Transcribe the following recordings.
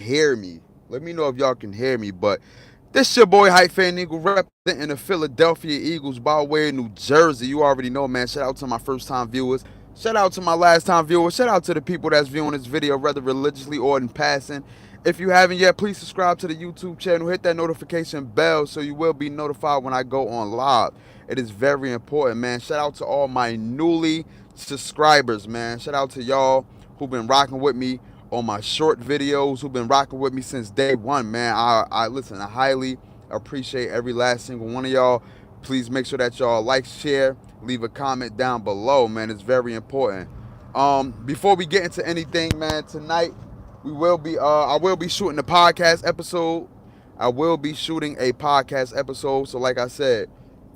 hear me. Let me know if y'all can hear me. But this your boy Hype Fan Eagle representing the Philadelphia Eagles by way of New Jersey. You already know, man. Shout out to my first time viewers. Shout out to my last time viewers. Shout out to the people that's viewing this video, whether religiously or in passing. If you haven't yet, please subscribe to the YouTube channel. Hit that notification bell so you will be notified when I go on live. It is very important, man. Shout out to all my newly subscribers, man. Shout out to y'all who've been rocking with me on my short videos, who've been rocking with me since day one, man. I listen, I highly appreciate every last single one of y'all. Please make sure that y'all like, share, leave a comment down below, man. It's very important. Before we get into anything, man, tonight I will be shooting a podcast episode. I will be shooting a podcast episode. So like I said,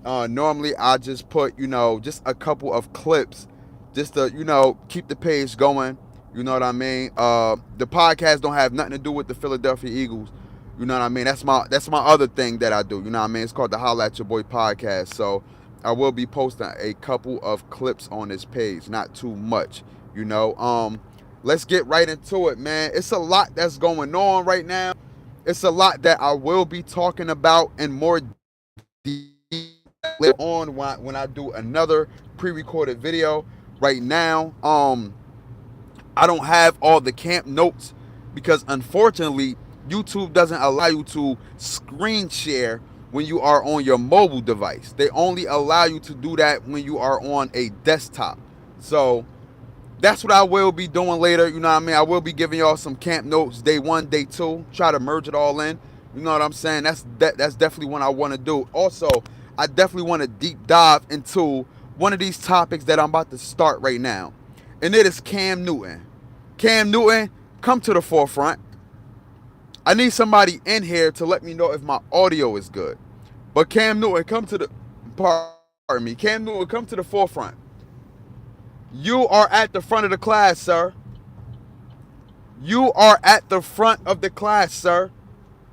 normally I just put, just a couple of clips just to, keep the page going. You know what I mean? The podcast don't have nothing to do with the Philadelphia Eagles. You know what I mean? That's my other thing that I do. You know what I mean? It's called the Holla at Your Boy podcast. So I will be posting a couple of clips on this page, not too much. You know, let's get right into it, man. It's a lot that's going on right now. It's a lot that I will be talking about in more detail on when I do another pre-recorded video. Right now, I don't have all the camp notes because unfortunately YouTube doesn't allow you to screen share when you are on your mobile device. They only allow you to do that when you are on a desktop. So that's what I will be doing later. You know what I mean? I will be giving y'all some camp notes day one, day two. Try to merge it all in. You know what I'm saying? That's definitely what I want to do. Also, I definitely want to deep dive into one of these topics that I'm about to start right now. And it is Cam Newton. Cam Newton, come to the forefront. I need somebody in here to let me know if my audio is good. But Cam Newton, Cam Newton, come to the forefront. You are at the front of the class, sir. You are at the front of the class, sir.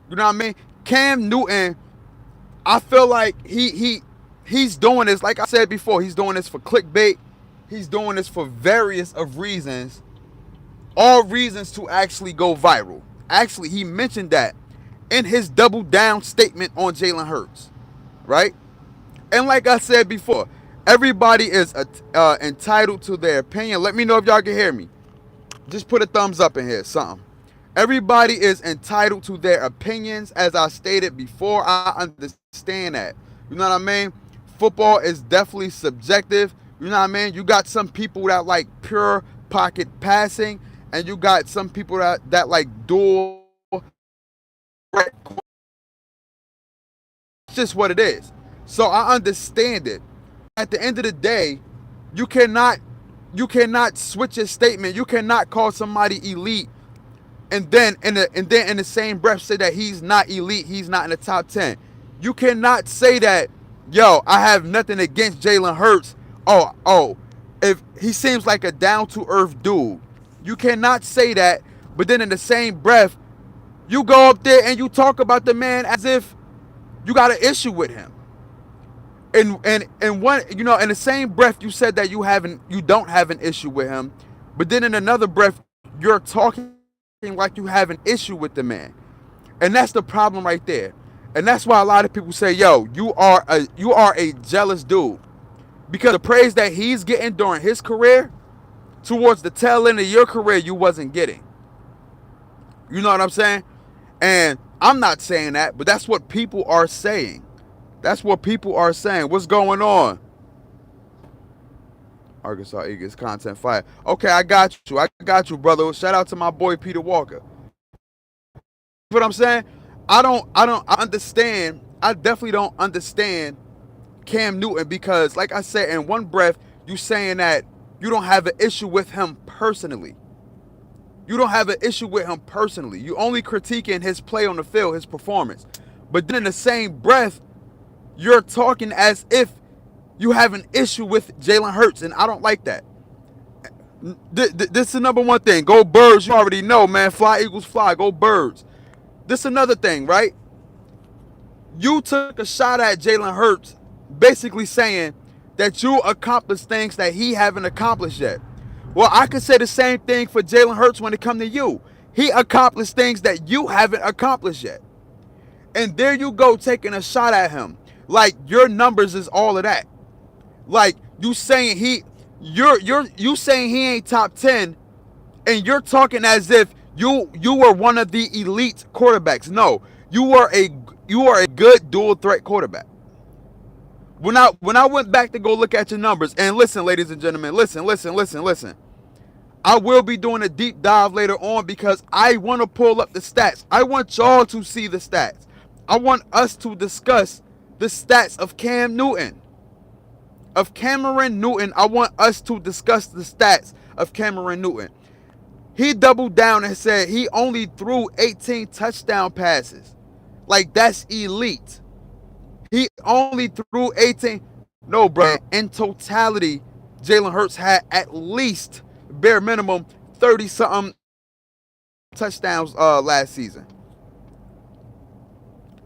You know what I mean? Cam Newton, I feel like he's doing this, like I said before, he's doing this for clickbait. He's doing this for various of reasons. All reasons to actually go viral. Actually, he mentioned that in his double down statement on Jalen Hurts, right? And like I said before, everybody is entitled to their opinion. Let me know if y'all can hear me. Just put a thumbs up in here, something. Everybody is entitled to their opinions. As I stated before, I understand that. You know what I mean? Football is definitely subjective. You know what I mean? You got some people that like pure pocket passing, and you got some people that like dual. It's just what it is. So I understand it. At the end of the day, you cannot switch a statement. You cannot call somebody elite and then in the same breath say that he's not elite, he's not in the top 10. You cannot say that, yo, I have nothing against Jalen Hurts. If he seems like a down to earth dude. You cannot say that, but then in the same breath, you go up there and you talk about the man as if you got an issue with him. And one, in the same breath you said that you don't have an issue with him, but then in another breath you're talking like you have an issue with the man. And that's the problem right there. And that's why a lot of people say, yo, you are a jealous dude. Because the praise that he's getting during his career, towards the tail end of your career, you wasn't getting. You know what I'm saying? And I'm not saying that, but that's what people are saying. That's what people are saying. What's going on? Arkansas Eagles content fire. Okay, I got you, brother. Shout out to my boy Peter Walker. What I'm saying? I understand. I definitely don't understand Cam Newton because, like I said, in one breath, you saying that you don't have an issue with him personally. You don't have an issue with him personally. You only critiquing his play on the field, his performance. But then in the same breath, you're talking as if you have an issue with Jalen Hurts, and I don't like that. This is the number one thing. Go Birds. You already know, man. Flyeaglesfly. Go Birds. This is another thing, right? You took a shot at Jalen Hurts basically saying that you accomplished things that he haven't accomplished yet. Well, I could say the same thing for Jalen Hurts when it comes to you. He accomplished things that you haven't accomplished yet. And there you go taking a shot at him. Like your numbers is all of that. Like you saying you saying he ain't top 10, and you're talking as if you were one of the elite quarterbacks. No, you are a good dual threat quarterback. When I went back to go look at your numbers, and listen, ladies and gentlemen, listen. I will be doing a deep dive later on because I want to pull up the stats. I want y'all to see the stats. I want us to discuss the stats of Cam Newton. Of Cameron Newton, I want us to discuss the stats of Cameron Newton. He doubled down and said he only threw 18 touchdown passes. Like, that's elite. He only threw 18. No, bro. In totality, Jalen Hurts had at least, bare minimum, 30-something touchdowns last season.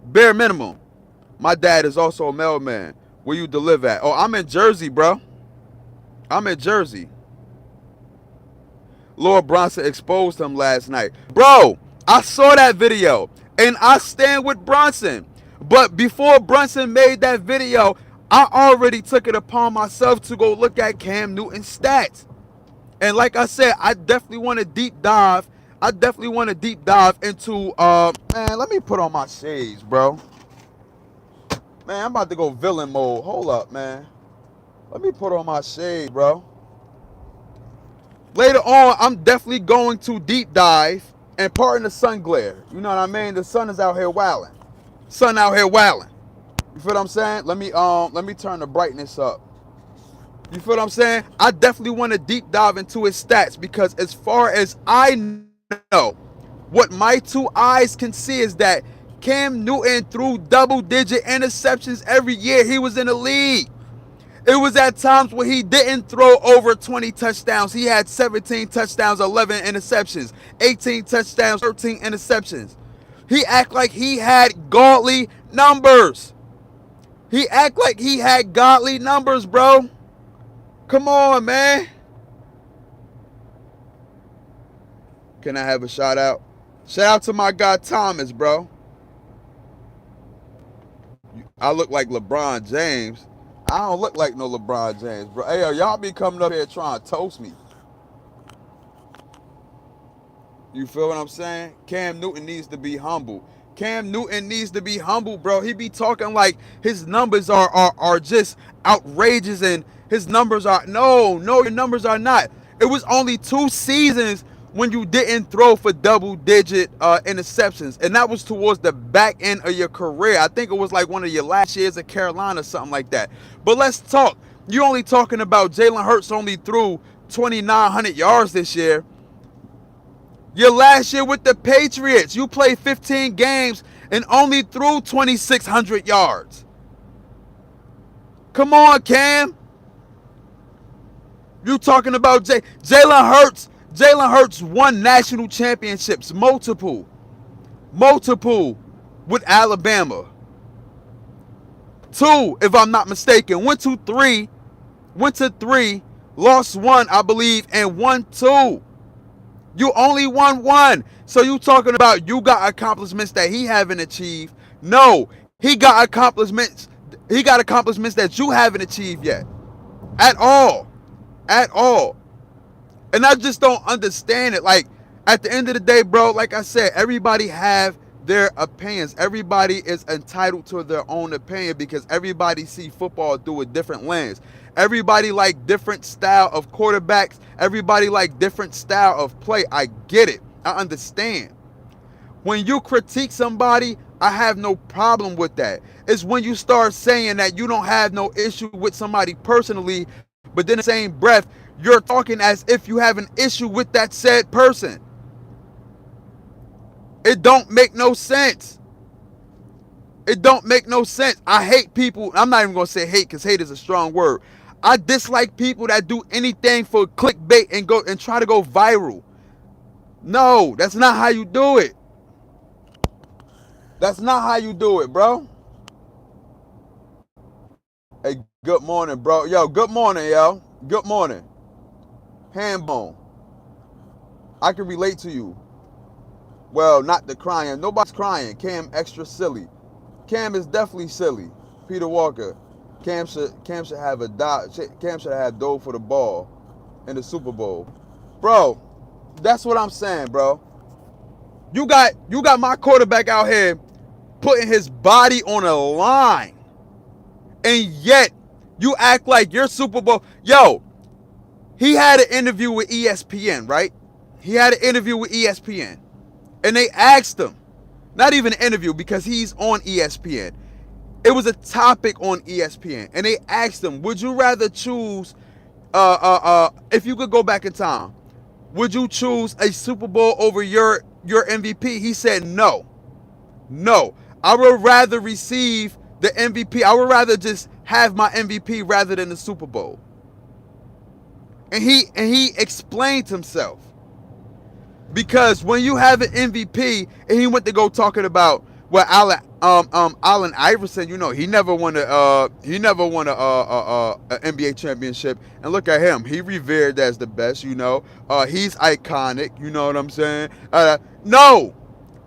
Bare minimum. My dad is also a mailman. Where you deliver at? Oh, I'm in Jersey, bro. I'm in Jersey. Lord Bronson exposed him last night. Bro, I saw that video, and I stand with Bronson. But before Brunson made that video, I already took it upon myself to go look at Cam Newton's stats. And like I said, I definitely want to deep dive. Into, man, let me put on my shades, bro. Man, I'm about to go villain mode. Hold up, man. Let me put on my shades, bro. Later on, I'm definitely going to deep dive and pardon the sun glare. You know what I mean? The sun is out here wilding. Sun out here wilding. You feel what I'm saying? Let me turn the brightness up. You feel what I'm saying? I definitely want to deep dive into his stats because as far as I know, what my two eyes can see is that Cam Newton threw double-digit interceptions every year he was in the league. It was at times where he didn't throw over 20 touchdowns. He had 17 touchdowns, 11 interceptions, 18 touchdowns, 13 interceptions. He act like he had godly numbers. Bro. Come on, man. Can I have a shout out? Shout out to my guy Thomas, bro. I look like LeBron James. I don't look like no LeBron James, bro. Hey, yo, y'all be coming up here trying to toast me. You feel what I'm saying? Cam Newton needs to be humble. Cam Newton needs to be humble, bro. He be talking like his numbers are just outrageous and his numbers are... No, your numbers are not. It was only 2 seasons when you didn't throw for double-digit interceptions, and that was towards the back end of your career. I think it was like one of your last years at Carolina or something like that. But let's talk. You're only talking about Jalen Hurts only threw 2,900 yards this year. Your last year with the Patriots, you played 15 games and only threw 2,600 yards. Come on, Cam. You talking about Jalen Hurts? Jalen Hurts won national championships, multiple with Alabama. 2, if I'm not mistaken. Went to 3, lost 1, I believe, and won 2. You only won 1. So you talking about you got accomplishments that he haven't achieved? No, he got accomplishments that you haven't achieved yet. At all. And I just don't understand it. Like, at the end of the day, bro, like I said, everybody have their opinions. Everybody is entitled to their own opinion because everybody see football through a different lens. Everybody like different style of quarterbacks. Everybody like different style of play. I get it. I understand. When you critique somebody, I have no problem with that. It's when you start saying that you don't have no issue with somebody personally, but then in the same breath, you're talking as if you have an issue with that said person. It don't make no sense. I hate people. I'm not even going to say hate because hate is a strong word. I dislike people that do anything for clickbait and go and try to go viral. No, that's not how you do it. Bro. Hey, good morning, bro. Yo, good morning, yo. Good morning. Handbone. I can relate to you. Well, not the crying. Nobody's crying. Cam extra silly. Cam is definitely silly. Peter Walker. Cam should have a Cam should have dove for the ball in the Super Bowl. Bro, that's what I'm saying, bro. You got my quarterback out here putting his body on a line. And yet you act like your Super Bowl. Yo, he had an interview with ESPN, right? He had an interview with ESPN. And they asked him, not even an interview because he's on ESPN. It was a topic on ESPN. And they asked him, would you rather choose, if you could go back in time, would you choose a Super Bowl over your MVP? He said no. No. I would rather receive the MVP. I would rather just have my MVP rather than the Super Bowl. And he explained himself. Because when you have an MVP, and he went to go talking about Allen Iverson, you know, he never won a NBA championship, and look at him, he revered as the best, you know, he's iconic, you know what I'm saying? No,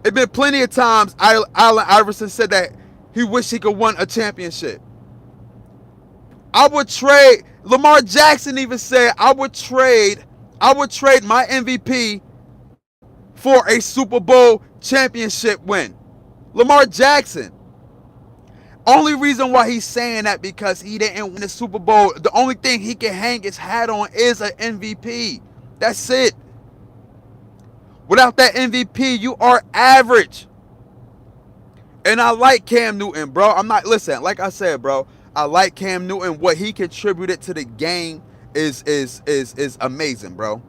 it's been plenty of times Allen Iverson said that he wished he could win a championship. I would trade. Lamar Jackson even said I would trade my MVP for a Super Bowl championship win. Lamar Jackson. Only reason why he's saying that because he didn't win the Super Bowl. The only thing he can hang his hat on is an MVP. That's it. Without that MVP, you are average. And I like Cam Newton, bro. Listen, like I said, bro, I like Cam Newton. What he contributed to the game is amazing, bro.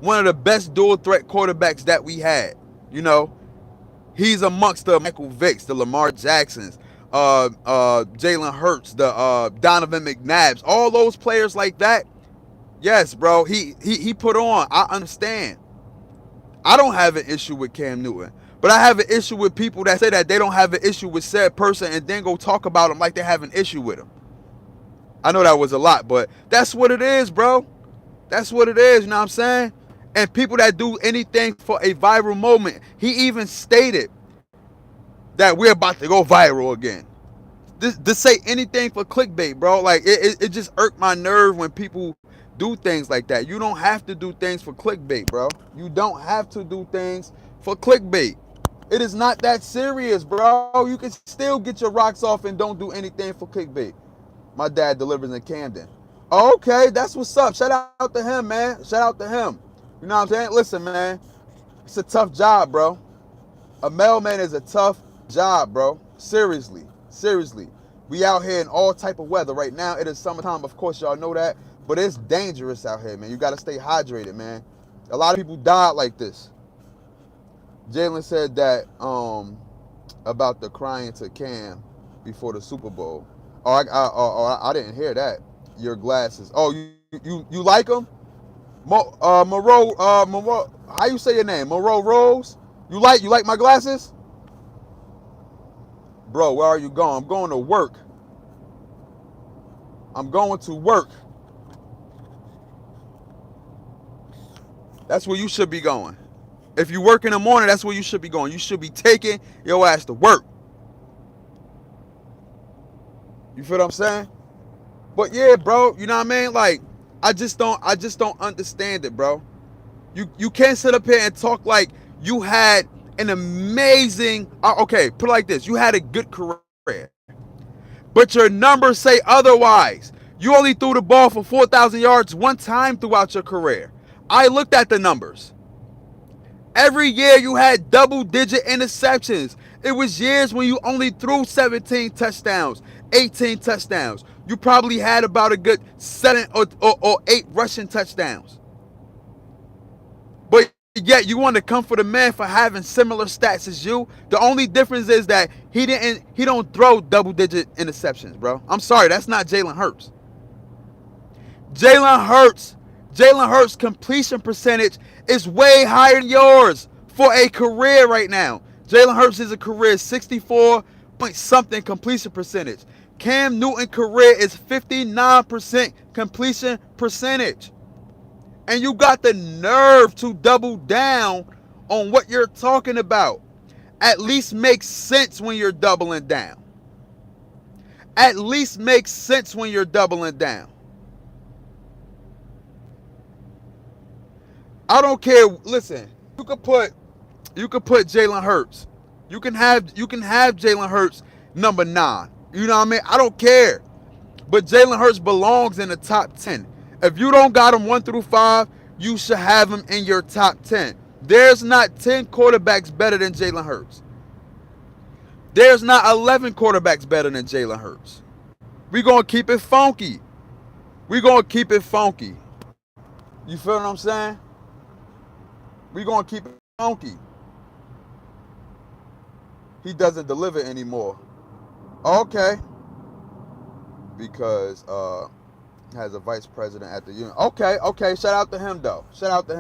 One of the best dual threat quarterbacks that we had. You know, he's amongst the Michael Vicks, the Lamar Jacksons, Jalen Hurts, the Donovan McNabbs, all those players like that. Yes, bro, he put on. I understand. I don't have an issue with Cam Newton, but I have an issue with people that say that they don't have an issue with said person and then go talk about him like they have an issue with him. I know that was a lot, but that's what it is, bro. That's what it is, you know what I'm saying? And people that do anything for a viral moment. He even stated that we're about to go viral again. This say anything for clickbait, bro. Like, it just irked my nerve when people do things like that. You don't have to do things for clickbait, bro. You don't have to do things for clickbait. It is not that serious, bro. You can still get your rocks off and don't do anything for clickbait. My dad delivers in Camden. Okay, that's what's up. Shout out to him, man. Shout out to him. You know what I'm saying? Listen, man, it's a tough job, bro. A mailman is a tough job, bro. Seriously. We out here in all type of weather. Right now, it is summertime. Of course, y'all know that. But it's dangerous out here, man. You got to stay hydrated, man. A lot of people died like this. Jalen said that about the crying to Cam before the Super Bowl. I didn't hear that. Your glasses. Oh, you like them? Moreau, how you say your name? Moreau Rose? You like my glasses? Bro, where are you going? I'm going to work. I'm going to work. That's where you should be going. If you work in the morning, that's where you should be going. You should be taking your ass to work. You feel what I'm saying? But yeah, bro, you know what I mean? Like, I just don't understand it, bro. You can't sit up here and talk like you had an amazing, okay, put it like this. You had a good career. But your numbers say otherwise. You only threw the ball for 4,000 yards one time throughout your career. I looked at the numbers. Every year you had double-digit interceptions. It was years when you only threw 17 touchdowns, 18 touchdowns. You probably had about a good 7 or 8 rushing touchdowns. But yet you want to come for the man for having similar stats as you. The only difference is that he don't throw double-digit interceptions, bro. I'm sorry, that's not Jalen Hurts. Jalen Hurts' completion percentage is way higher than yours for a career right now. Jalen Hurts is a career 64 point something completion percentage. Cam Newton career is 59% completion percentage. And you got the nerve to double down on what you're talking about. At least make sense when you're doubling down. At least make sense when you're doubling down. I don't care. Listen, you could put Jalen Hurts. You can have Jalen Hurts number 9. You know what I mean? I don't care. But Jalen Hurts belongs in the top 10. If you don't got him 1 through 5, you should have him in your top 10. There's not 10 quarterbacks better than Jalen Hurts. There's not 11 quarterbacks better than Jalen Hurts. We're going to keep it funky. We're going to keep it funky. You feel what I'm saying? We're going to keep it funky. He doesn't deliver anymore. Okay. Because has a vice president at the union. Okay. Shout out to him, though. Shout out to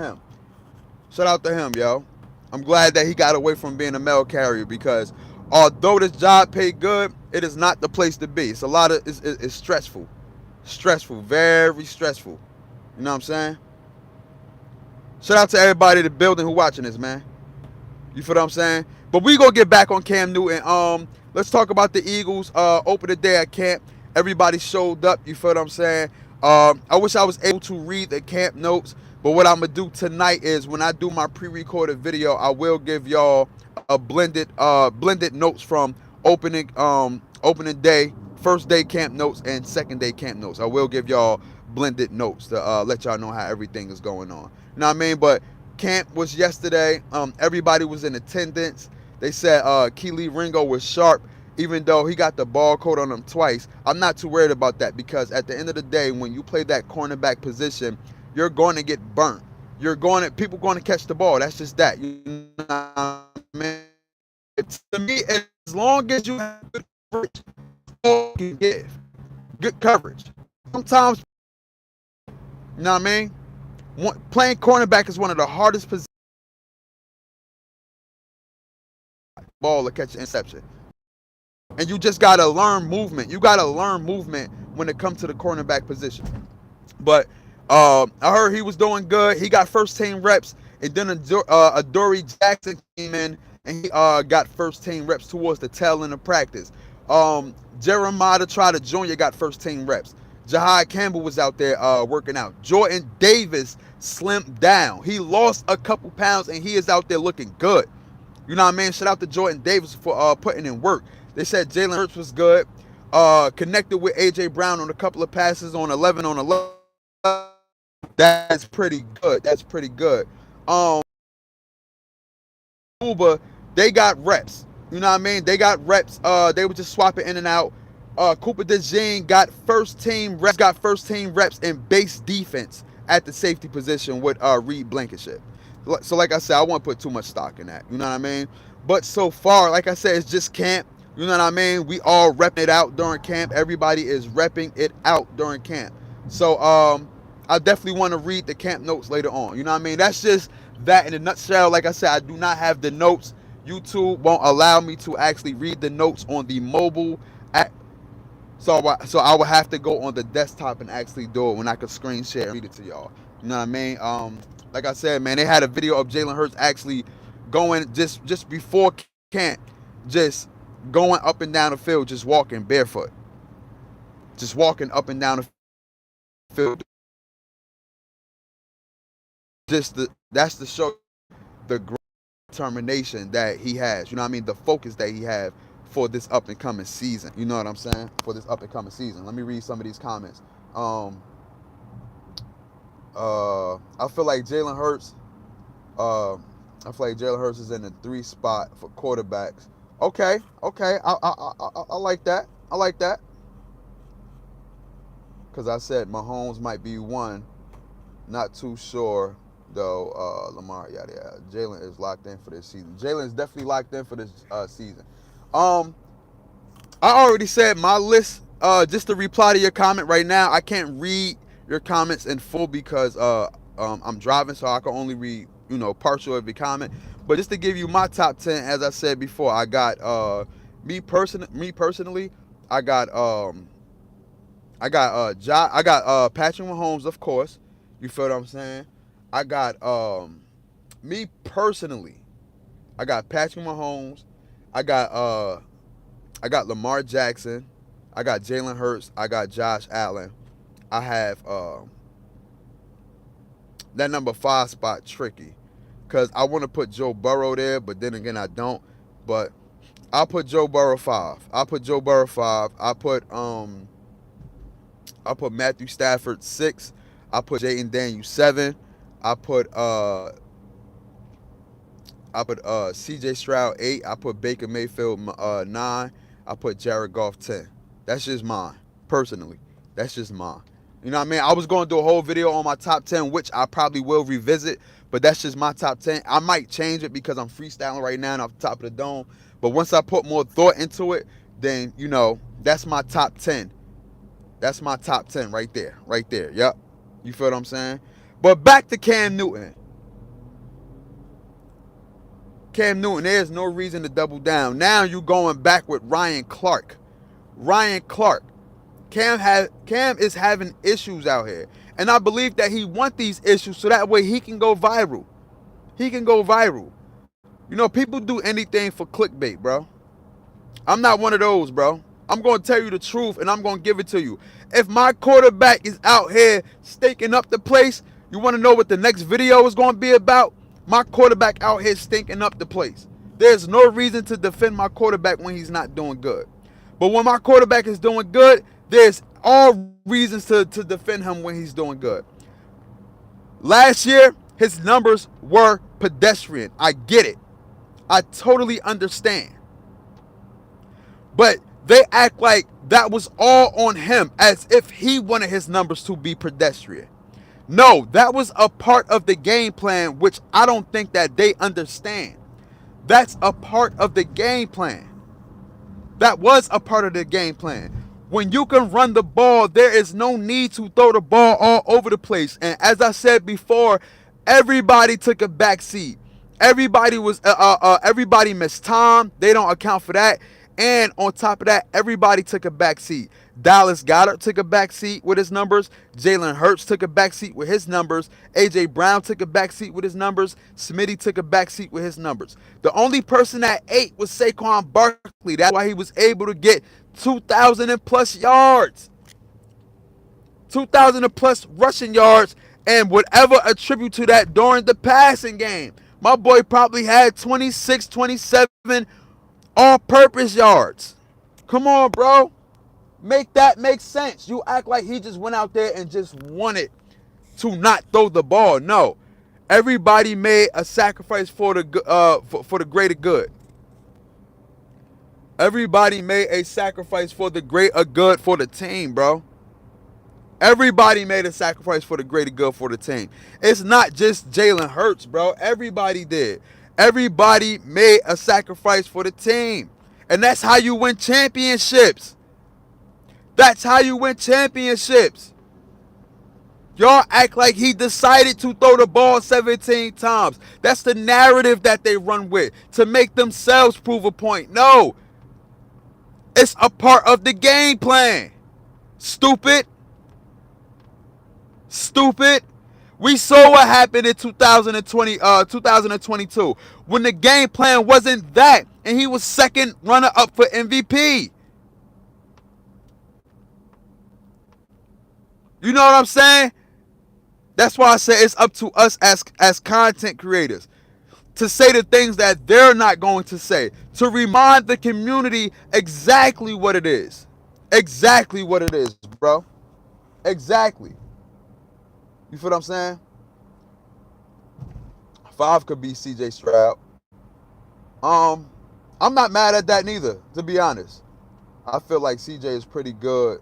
him, yo. I'm glad that he got away from being a mail carrier because although this job paid good, it is not the place to be. It's a lot of, it's stressful. Stressful. Very stressful. You know what I'm saying? Shout out to everybody in the building who watching this, man. You feel what I'm saying? But we gonna get back on Cam Newton. Let's talk about the Eagles. Open the day at camp. Everybody showed up. You feel what I'm saying? I wish I was able to read the camp notes, but what I'm gonna do tonight is when I do my pre-recorded video, I will give y'all a blended notes from opening day, first day camp notes, and second day camp notes. I will give y'all blended notes to let y'all know how everything is going on. You know what I mean? But camp was yesterday. Everybody was in attendance. They said Keely Ringo was sharp, even though he got the ball caught on him twice. I'm not too worried about that because at the end of the day, when you play that cornerback position, you're going to get burnt. People going to catch the ball. That's just that. You know what I mean? To me, as long as you have good coverage, all you can give good coverage. Sometimes, you know what I mean? Playing cornerback is one of the hardest positions. Ball or catch an interception. And you just gotta learn movement. You gotta learn movement when it comes to the cornerback position. But I heard he was doing good. He got first team reps, and then Adoree Jackson came in and he got first team reps towards the tail end of practice. Jeremiah Trotter Jr. got first team reps. Jahai Campbell was out there working out. Jordan Davis slimmed down. He lost a couple pounds and he is out there looking good. You know what I mean? Shout out to Jordan Davis for putting in work. They said Jalen Hurts was good. Connected with A.J. Brown on a couple of passes on 11 on 11. That's pretty good. That's pretty good. Uber, they got reps. You know what I mean? They got reps. They were just swapping in and out. Cooper DeJean got first team reps in base defense at the safety position with Reed Blankenship. So like I said, I won't put too much stock in that. You know what I mean? But so far, like I said, it's just camp. You know what I mean? We all repping it out during camp. Everybody is repping it out during camp. So I definitely want to read the camp notes later on. You know what I mean? That's just that in a nutshell. Like I said, I do not have the notes. YouTube won't allow me to actually read the notes on the mobile app. So I would have to go on the desktop and actually do it when I could screen share and read it to y'all. You know what I mean? Like I said, man, they had a video of Jalen Hurts actually going just before camp, just going up and down the field, just walking barefoot. Just walking up and down the field. That's to show the great determination that he has. You know what I mean? The focus that he has for this up and coming season. You know what I'm saying? For this up and coming season. Let me read some of these comments. I feel like Jalen Hurts. Is in the 3 spot for quarterbacks. Okay. I like that. Because I said Mahomes might be 1. Not too sure though. Lamar, yada. Jalen is locked in for this season. Jalen is definitely locked in for this season. I already said my list. Just to reply to your comment right now, I can't read your comments in full because I'm driving, so I can only read partial of your comment. But just to give you my top 10, as I said before, I got me personally, I got Patrick Mahomes, of course. You feel what I'm saying? I got Me personally, I got Patrick Mahomes. I got I got Lamar Jackson. I got Jalen Hurts. I got Josh Allen. I have that number 5 spot tricky because I want to put Joe Burrow there, but then again I don't. But I'll put Joe Burrow 5. I'll put Joe Burrow 5. I'll put Matthew Stafford 6. I'll put Jayden Daniels 7. I put uh CJ Stroud 8. I put Baker Mayfield 9. I put Jared Goff 10. That's just mine, personally. That's just mine. You know what I mean? I was going to do a whole video on my top 10, which I probably will revisit, but that's just my top 10. I might change it because I'm freestyling right now and off the top of the dome. But once I put more thought into it, then, you know, that's my top 10. That's my top 10 right there. Right there. Yep. You feel what I'm saying? But back to Cam Newton. Cam Newton, there's no reason to double down. Now you going back with Ryan Clark. Ryan Clark. Cam is having issues out here. And I believe that he wants these issues so that way he can go viral. He can go viral. You know, people do anything for clickbait, bro. I'm not one of those, bro. I'm going to tell you the truth and I'm going to give it to you. If my quarterback is out here stinking up the place, you want to know what the next video is going to be about? My quarterback out here stinking up the place. There's no reason to defend my quarterback when he's not doing good. But when my quarterback is doing good, there's all reasons to defend him when he's doing good. Last year, his numbers were pedestrian. I get it. I totally understand. But they act like that was all on him as if he wanted his numbers to be pedestrian. No, that was a part of the game plan, which I don't think that they understand. That's a part of the game plan. That was a part of the game plan. When you can run the ball, there is no need to throw the ball all over the place. And as I said before, everybody took a back seat. Everybody missed time. They don't account for that. And on top of that, everybody took a back seat. Dallas Goedert took a back seat with his numbers. Jalen Hurts took a back seat with his numbers. A.J. Brown took a back seat with his numbers. Smitty took a back seat with his numbers. The only person that ate was Saquon Barkley. That's why he was able to get 2,000 and plus yards. 2,000 and plus rushing yards and whatever attribute to that during the passing game. My boy probably had 26, 27 all-purpose yards. Come on, bro. Make that make sense. You act like he just went out there and just wanted to not throw the ball. No. Everybody made a sacrifice for the greater good. Everybody made a sacrifice for the greater good for the team, bro. Everybody made a sacrifice for the greater good for the team. It's not just Jalen Hurts, bro. Everybody did. Everybody made a sacrifice for the team. And that's how you win championships. That's how you win championships. Y'all act like he decided to throw the ball 17 times. That's the narrative that they run with to make themselves prove a point. No. It's a part of the game plan. Stupid. Stupid. We saw what happened in 2022 when the game plan wasn't that and he was second runner up for MVP. You know what I'm saying? That's why I say it's up to us as content creators to say the things that they're not going to say, to remind the community exactly what it is. Exactly what it is, bro. Exactly. You feel what I'm saying? 5 could be CJ Stroud. I'm not mad at that neither, to be honest. I feel like CJ is pretty good.